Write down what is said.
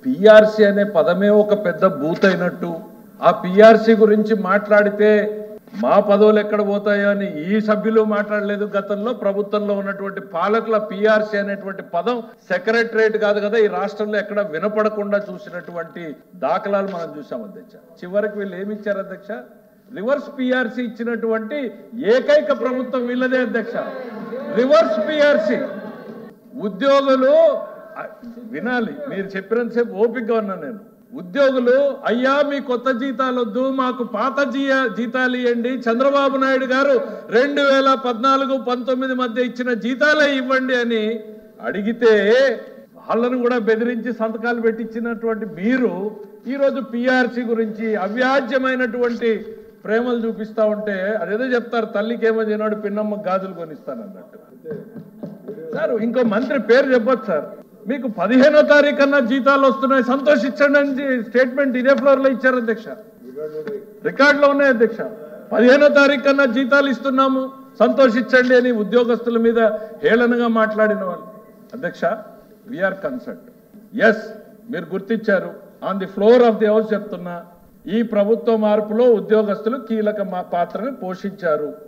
PRC అనే పదమే ఒక పెద్ద బూత్ అయినట్టు ఆ పిఆర్సీ గురించి మాట్లాడితే మా పదవులు ఎక్కడ పోతాయో అని ఈ సభ్యులు మాట్లాడలేదు. గతంలో ప్రభుత్వంలో ఉన్నటువంటి పాలకుల పిఆర్సీ అనేటువంటి పదం సెక్రటరేట్ కాదు కదా ఈ రాష్ట్రంలో ఎక్కడ వినపడకుండా చూసినటువంటి దాఖలాలు మనం చూసాం అధ్యక్ష. చివరికి వీళ్ళు ఏమి ఇచ్చారు అధ్యక్ష? రివర్స్ పిఆర్సీ ఇచ్చినటువంటి ఏకైక ప్రభుత్వం వీళ్ళదే అధ్యక్ష. రివర్స్ పిఆర్సీ ఉద్యోగులు వినాలి, మీరు చెప్పినంతసేపు ఓపికగా ఉన్నా నేను. ఉద్యోగులు అయ్యా మీ కొత్త జీతాలు వద్దు, మాకు పాత జీతాలు ఇవ్వండి, చంద్రబాబు నాయుడు గారు 2014-19 మధ్య ఇచ్చిన జీతాలే ఇవ్వండి అని అడిగితే వాళ్ళను కూడా బెదిరించి సంతకాలు పెట్టించినటువంటి మీరు ఈరోజు పిఆర్సీ గురించి అవ్యాజ్యమైనటువంటి ప్రేమలు చూపిస్తా ఉంటే అదేదో చెప్తారు, తల్లికి ఏమో చేయనాడు పిన్నమ్మ గాజులు కొనిస్తానన్నట్టు. సార్ ఇంకో మంత్రి పేరు చెప్పొచ్చు సార్, మీకు 15వ తారీఖున జీతాలు వస్తున్నాయి సంతోషించండి అని స్టేట్మెంట్ ఇదే ఫ్లోర్ లో ఇచ్చారు అధ్యక్ష, రికార్డులో ఉన్నాయి అధ్యక్ష. 15వ తారీఖున జీతాలు ఇస్తున్నాము సంతోషించండి అని ఉద్యోగస్తుల మీద హేళనగా మాట్లాడిన వాళ్ళు. అధ్యక్ష, వీఆర్ కన్సర్న్. ఎస్, మీరు గుర్తించారు, on the floor of the house చెప్తున్నా, ఈ ప్రభుత్వ మార్పులో ఉద్యోగస్తులు కీలక పాత్రను పోషించారు.